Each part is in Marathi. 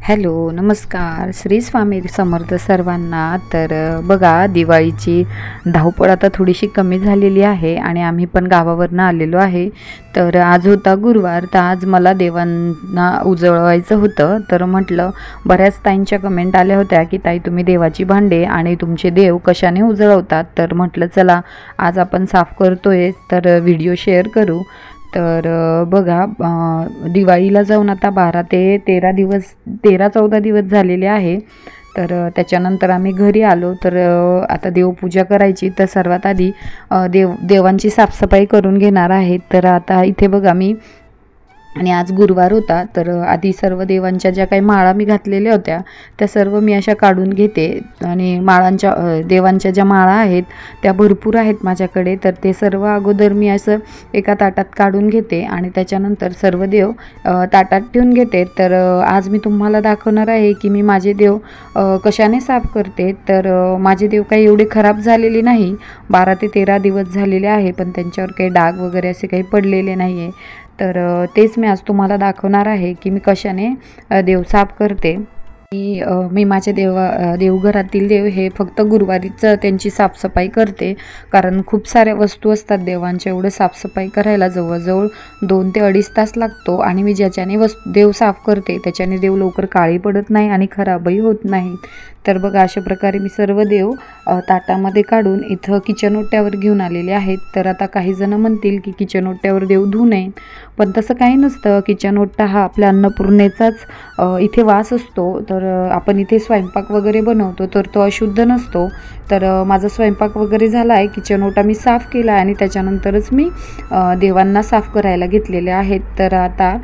हॅलो, नमस्कार. श्री स्वामी समर्थ सर्वांना. तर बघा, दिवाळीची धावपळ आता थोडीशी कमी झालेली आहे आणि आम्ही पण गावावरनं आलेलो आहे. तर आज होता गुरुवार, तर आज मला देवांना उजळवायचं होतं. तर म्हटलं, बऱ्याच ताईंच्या कमेंट आल्या होत्या की ताई तुम्ही देवाची भांडे आणि तुमचे देव कशाने उजळवतात. तर म्हटलं चला आज आपण साफ करतोय तर व्हिडिओ शेअर करू. तर बघा, दिवाळीला जाऊन आता 12 ते 13 दिवस 13-14 दिवस झालेले आहे. तर त्याच्यानंतर आम्ही घरी आलो. तर आता देवपूजा करायची. तर सर्वात आधी देवांची साफसफाई करून घेणार आहे. तर आता इथे बघा मी, आणि आज गुरुवार होता, तर आधी सर्व देवांच्या ज्या काही माळा मी घातलेल्या होत्या त्या सर्व मी अशा काढून घेते. आणि देवांच्या ज्या माळा आहेत त्या भरपूर आहेत माझ्याकडे. तर ते सर्व अगोदर मी असं एका ताटात काढून घेते आणि त्याच्यानंतर सर्व देव ताटात ठेवून घेते. तर आज मी तुम्हाला दाखवणार आहे की मी माझे देव कशाने साफ करते. तर माझे देव काही एवढे खराब झालेले नाही. 12 ते 13 दिवस झालेले आहे, पण त्यांच्यावर काही डाग वगैरे असे काही पडलेले नाही आहे. तर तेच मी आज तुम्हाला दाखवणार आहे की मी कशाने देव साफ करते. मी माझ्या देवघरातील देव हे फक्त गुरुवारीच त्यांची साफसफाई करते, कारण खूप साऱ्या वस्तू असतात देवांच्या. एवढं साफसफाई करायला जवळजवळ 2 ते 2.5 तास लागतो. आणि मी ज्याच्याने देव साफ करते त्याच्याने देव लवकर काळी पडत नाही आणि खराबही होत नाही. तर बघा, अशा प्रकारे मी सर्व देव ताटामध्ये काढून इथं किचन ओट्यावर घेऊन आलेले आहेत. तर आता काही जण म्हणतील की किचन ओट्यावर देव धुऊ नये, पण तसं काही नसतं. किचन ओटा हा आपल्या अन्नपूर्णेचाच इथे वास असतो. तर आपण इथे स्वयंपाक वगैरे बनवतो तर तो अशुद्ध नसतो. तर माझा स्वयंपाक वगैरे झाला आहे, किचन ओटा मी साफ केला आणि त्याच्यानंतरच मी देवांना साफ करायला घेतलेले आहेत. तर आता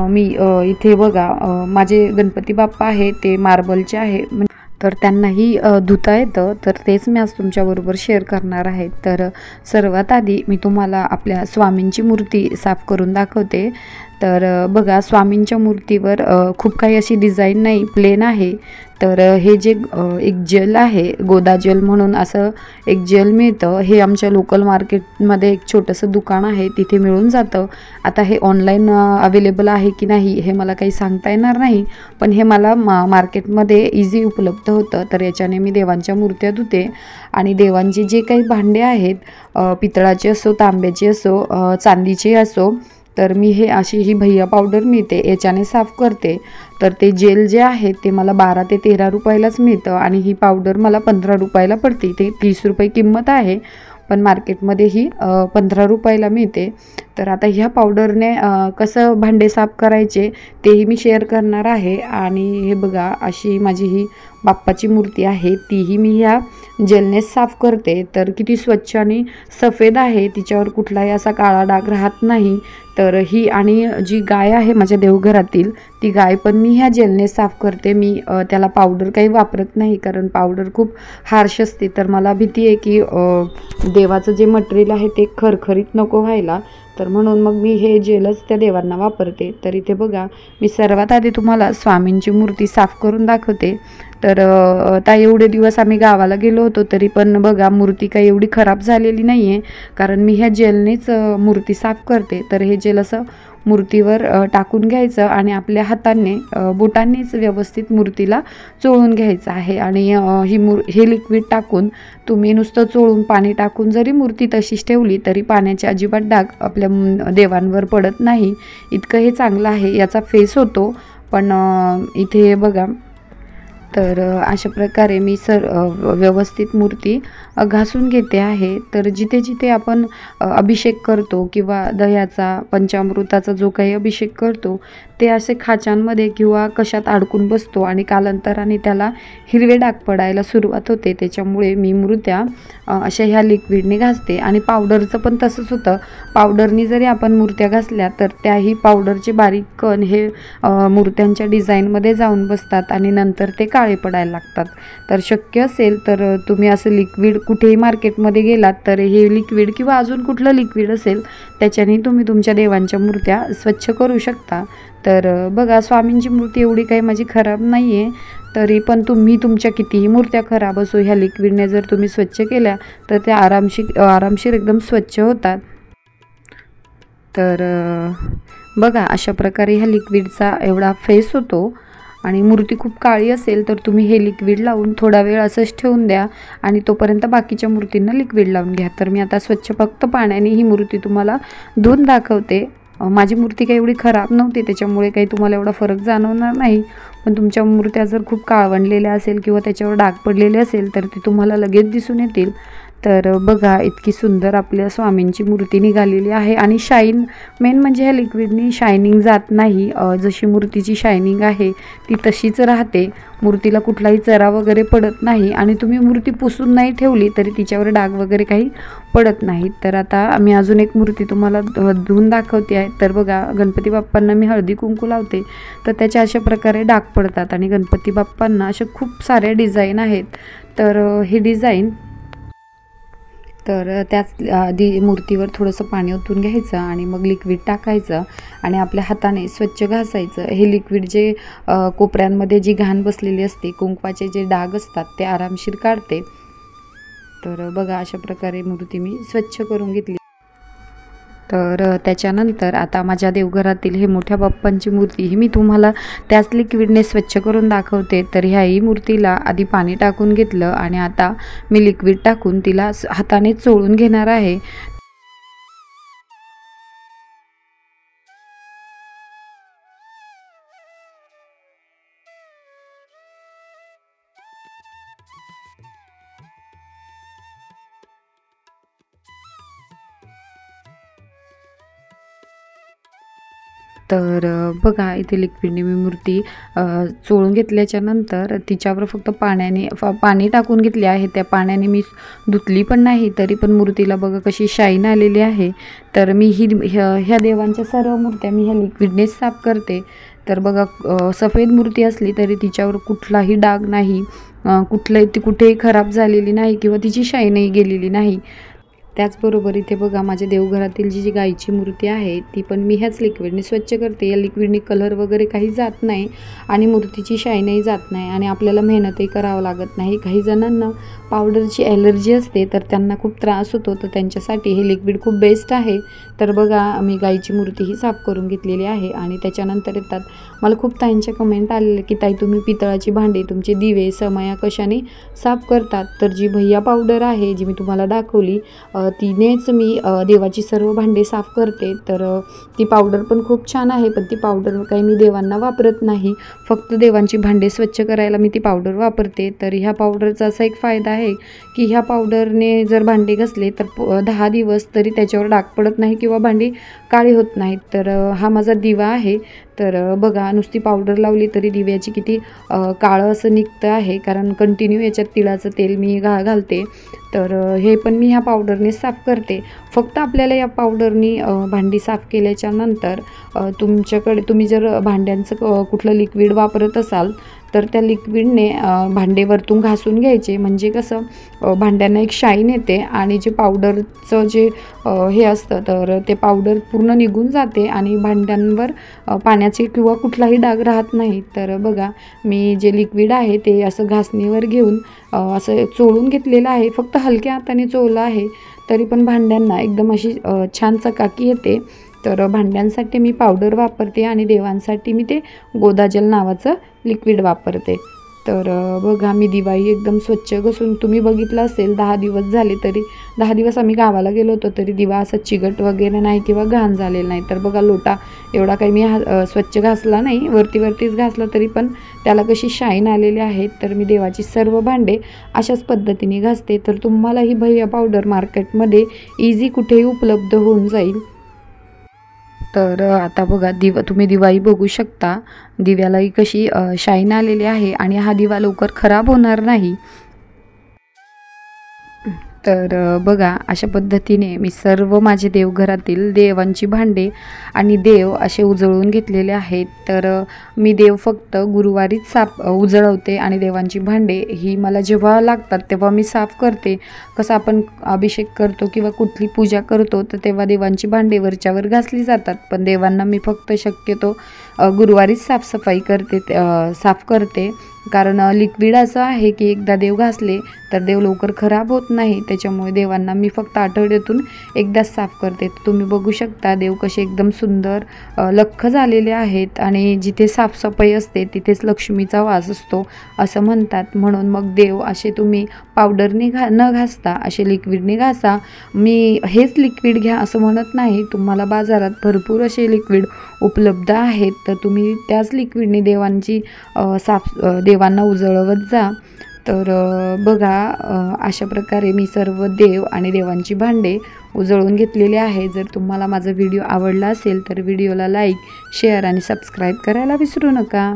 मी इथे बघा, माझे गणपती बाप्पा आहे ते मार्बलचे आहे, तर त्यांनाही धुता येतं. तर तेच मी आज तुमच्याबरोबर शेअर करणार आहे. तर सर्वात आधी मी तुम्हाला आपल्या स्वामींची मूर्ती साफ करून दाखवते. तर बघा, स्वामींच्या मूर्तीवर खूप काही अशी डिझाईन नाही, प्लेन आहे. तर हे जे एक जेल आहे, गोदा जेल म्हणून असं एक जेल मिळतं. हे आमच्या लोकल मार्केटमध्ये एक छोटंसं दुकान आहे, तिथे मिळून जातं. आता हे ऑनलाईन अवेलेबल आहे की नाही हे मला काही सांगता येणार नाही, पण हे मला मार्केटमध्ये इझी उपलब्ध होतं. तर याच्याने मी देवांच्या मूर्त्या धुते. आणि देवांचे जे काही भांडे आहेत, पितळाचे असो, तांब्याचे असो, चांदीचे असो, तर मी हे अशी ही भैया पावडर मिळते याच्याने साफ करते. तर ते जेल जे आहे ते मला 12 ते 13 रुपयालाच मिळतं आणि ही पावडर मला 15 रुपयाला पडते. ते 30 रुपये किंमत आहे, पण मार्केटमध्ये ही 15 रुपयाला मिळते. तर आता ह्या पावडरने कसं भांडे साफ करायचे तेही मी शेअर करणार आहे. आणि हे बघा, अशी माझी ही बाप्पाची मूर्ती आहे, तीही मी ह्या जेलने साफ करते. तर किती स्वच्छ आणि सफेद आहे, तिच्यावर कुठलाही असा काळा डाग राहत नाही. तर ही आणि जी गाय आहे माझ्या देवघरातील, ती गाय पण मी ह्या जेलने साफ करते. मी त्याला पावडर काही वापरत नाही, कारण पावडर खूप हार्श असते. तर मला भीती आहे की देवाचं जे मटेरियल आहे ते खरखरीत नको व्हायला, तर म्हणून मग मी हे जेलच त्या देवांना वापरते. तर इथे बघा, मी सर्वात आधी तुम्हाला स्वामींची मूर्ती साफ करून दाखवते. तर आता एवढे दिवस आम्ही गावाला गेलो होतो तरी पण बघा, मूर्ती काही एवढी खराब झालेली नाही आहे, कारण मी ह्या जेलनेच मूर्ती साफ करते. तर हे जेल असं मूर्तीवर टाकून घ्यायचं आणि आपल्या हाताने बोटांनीच व्यवस्थित मूर्तीला चोळून घ्यायचं आहे. आणि हे लिक्विड टाकून तुम्ही नुसतं चोळून पाणी टाकून जरी मूर्ती तशीच ठेवली तरी पाण्याचे अजिबात डाग आपल्या देवांवर पडत नाही. इतकं हे चांगलं आहे. याचा फेस होतो, पण इथे बघा, तर अशा प्रकारे मी व्यवस्थित मूर्ती घासून घेते आहे. तर जिथे जिथे आपण अभिषेक करतो किंवा दह्याचा, पंचामृताचा जो काही अभिषेक करतो ते असे खाचांमध्ये किंवा कशात अडकून बसतो आणि कालांतराने त्याला हिरवे डाग पडायला सुरुवात होते. त्याच्यामुळे मी मूर्त्या अशा ह्या लिक्विडने घासते. आणि पावडरचं पण तसंच होतं. पावडरनी जरी आपण मूर्त्या घासल्या तर त्याही पावडरचे बारीक कण हे मूर्त्यांच्या डिझाईनमध्ये जाऊन बसतात आणि नंतर ते काळे पडायला लागतात. तर शक्य असेल तर तुम्ही असं लिक्विड कुठेही मार्केटमध्ये गेलात तर हे लिक्विड किंवा अजून कुठलं लिक्विड असेल त्याच्याने तुम्ही तुमच्या देवांच्या मूर्त्या स्वच्छ करू शकता. तर बघा, स्वामींची मूर्ती एवढी काही माझी खराब नाही आहे, तरी पण तुम्ही तुमच्या कितीही मूर्त्या खराब असो, ह्या लिक्विडने जर तुम्ही स्वच्छ केल्या तर त्या आरामशीर एकदम स्वच्छ होतात. तर बघा, अशा प्रकारे ह्या लिक्विडचा एवढा फेस होतो. आणि मूर्ती खूप काळी असेल तर तुम्ही हे लिक्विड लावून थोडा वेळ असंच ठेवून द्या आणि तोपर्यंत बाकीच्या मूर्तींना लिक्विड लावून घ्या. तर मी आता स्वच्छ फक्त पाण्याने ही मूर्ती तुम्हाला धुवून दाखवते. माझी मूर्ती काही एवढी खराब नव्हती, त्याच्यामुळे काही तुम्हाला एवढा फरक जाणवणार नाही. पण तुमच्या मूर्त्या जर खूप काळवंडलेल्या असेल किंवा त्याच्यावर डाग पडलेले असेल तर ते तुम्हाला लगेच दिसून येतील. तर बघा इतकी सुंदर आपल्या स्वामींची मूर्ती निघालेली आहे आणि शाईन मेन म्हणजे ह्या लिक्विडनी शायनिंग जात नाही. जशी मूर्तीची शायनिंग आहे ती तशीच राहते. मूर्तीला कुठलाही चरा वगैरे पडत नाही आणि तुम्ही मूर्ती पुसून नाही ठेवली तरी तिच्यावर डाग वगैरे काही पडत नाहीत. तर आता मी अजून एक मूर्ती तुम्हाला धुवून दाखवते आहे. तर बघा गणपती बाप्पांना मी हळदी कुंकू लावते तर त्याच्या अशा प्रकारे डाग पडतात आणि गणपती बाप्पांना अशा खूप साऱ्या डिझाईन आहेत. तर हे डिझाईन तर त्याच आधी मूर्तीवर थोडंसं पाणी ओतून घ्यायचं आणि मग लिक्विड टाकायचं आणि आपल्या हाताने स्वच्छ घासायचं. हे लिक्विड जे कोपऱ्यांमध्ये जी घाण बसलेली असते, कुंकवाचे जे डाग असतात ते आरामशीर काढते. तर बघा अशा प्रकारे मूर्ती मी स्वच्छ करून घेतली. तर त्याच्यानंतर आता माझ्या देवघरातील हे मोठ्या बाप्पांची मूर्ती ही मी तुम्हाला त्याच लिक्विडने स्वच्छ करून दाखवते. तर ह्याही मूर्तीला आधी पाणी टाकून घेतलं आणि आता मी लिक्विड टाकून तिला हाताने चोळून घेणार आहे. तर बघा इथे लिक्विडने मी मूर्ती चोळून घेतल्याच्या नंतर तिच्यावर फक्त पाणी टाकून घेतले आहे. त्या पाण्याने मी धुतली पण नाही तरी पण मूर्तीला बघा कशी शाईन आलेली आहे. तर मी ह्या देवांच्या सर्व मूर्त्या मी ह्या लिक्विडनेच साफ करते. तर बघा सफेद मूर्ती असली तरी तिच्यावर कुठलाही डाग नाही, ती कुठेही खराब झालेली नाही किंवा तिची शाईनही गेलेली नाही. त्याचबरोबर इथे बघा माझ्या देवघरातील जी गाईची मूर्ती आहे ती पण मी ह्याच लिक्विडने स्वच्छ करते. या लिक्विडने कलर वगैरे काही जात नाही आणि मूर्तीची शाईनही जात नाही आणि आपल्याला मेहनतही करावं लागत नाही. काही जणांना पावडरची ॲलर्जी असते तर त्यांना खूप त्रास होतो, तर त्यांच्यासाठी हे लिक्विड खूप बेस्ट आहे. तर बघा मी गाईची मूर्ती ही साफ करून घेतलेली आहे आणि त्याच्यानंतर येतात मला खूप ताईंच्या कमेंट आलेले की ताई तुम्ही पितळाची भांडी, तुमचे दिवे, समया कशाने साफ करतात. तर जी भैया पावडर आहे जी मी तुम्हाला दाखवली तिनेच मी देवाची सर्व भांडे साफ करते. तर ती पावडर पण खूप छान आहे, पण ती पावडर काही मी देवांना वापरत नाही. फक्त देवांची भांडे स्वच्छ करायला मी ती पावडर वापरते. तर ह्या पावडरचा असा एक फायदा आहे की ह्या पावडरने जर भांडे घासले तर 10 दिवस तरी त्याच्यावर डाग पडत नाही किंवा भांडी काळी होत नाहीत. तर हा माझा दिवा आहे. तर बघा नुसती पावडर लावली तरी दिव्याची किती काळं असं निघतं आहे, कारण कंटिन्यू याच्यात तिळाचं तेल मी घालते. तर हे पण मी ह्या पावडरने साफ करते. फक्त आपल्याला या पावडरनी भांडी साफ केल्याच्या नंतर तुम्ही जर भांड्यांचं कुठलं लिक्विड वापरत असाल तर त्या लिक्विडने भांडे वरतून घासून घ्यायचे, म्हणजे कसं भांड्यांना एक शाईन येते आणि जे पावडरचं जे हे असतं तर ते पावडर पूर्ण निघून जाते आणि भांड्यांवर पाण्याचे किंवा कुठलाही डाग राहत नाही. तर बघा मी जे लिक्विड आहे ते असं घासणीवर घेऊन असं चोळून घेतलेलं आहे. फक्त हलक्या हाताने चोळलं आहे तरी पण भांड्यांना एकदम अशी छान चकाकी येते. तर भांड्यांसाठी मी पावडर वापरते आणि देवांसाठी मी ते गोदाजल नावाचं लिक्विड वापरते. तर बघा मी दिवाळी एकदम स्वच्छ घसून, तुम्ही बघितलं असेल 10 दिवस झाले तरी 10 दिवस आम्ही गावाला गेलो होतो तरी दिवा असा चिकट वगैरे नाही किंवा घाण झालेला नाही. तर बघा लोटा एवढा काही मी स्वच्छ घासला नाही, वरतीच घासला तरी पण त्याला कशी शाईन आलेली आहे. तर मी देवाची सर्व भांडे अशाच पद्धतीने घासते. तर तुम्हालाही भैया पावडर मार्केटमध्ये इझी कुठेही उपलब्ध होऊन जाईल. तर आता बघा तुम्ही दिवाळी बघू शकता, दिव्यालाही कशी शाईन आलेली आहे आणि हा दिवा लवकर खराब होणार नाही. तर बघा अशा पद्धतीने मी सर्व माझे देवघरातील देवांची भांडे आणि देव असे उजळून घेतलेले आहेत. तर मी देव फक्त गुरुवारीच उजळवते आणि देवांची भांडे ही मला जेव्हा लागतात तेव्हा मी साफ करते. कसं आपण अभिषेक करतो किंवा कुठली पूजा करतो तर तेव्हा देवांची भांडे वरच्यावर घासली जातात, पण देवांना मी फक्त शक्यतो गुरुवारीच साफ करते. कारण लिक्विड असं आहे की एकदा देव घासले तर देव लवकर खराब होत नाही, त्याच्यामुळे देवांना मी फक्त आठवड्यातून एकदाच साफ करते. तुम्ही बघू शकता देव कसे एकदम सुंदर लख्ख झालेले आहेत आणि जिथे साफसफाई असते तिथेच लक्ष्मीचा वास असतो असं म्हणतात. म्हणून मग देव असे तुम्ही पावडरने न घासता असे लिक्विडने घासा. मी हेच लिक्विड घ्या असं म्हणत नाही, तुम्हाला बाजारात भरपूर असे लिक्विड उपलब्ध आहेत, तर तुम्ही त्याच लिक्विडने देवांना उजळवत जा. तर बघा अशा प्रकारे मी सर्व देव आणि देवांची भांडे उजळून घेतलेली आहे. जर तुम्हाला माझा व्हिडिओ आवडला असेल तर व्हिडिओला लाईक, शेअर आणि सबस्क्राईब करायला विसरू नका.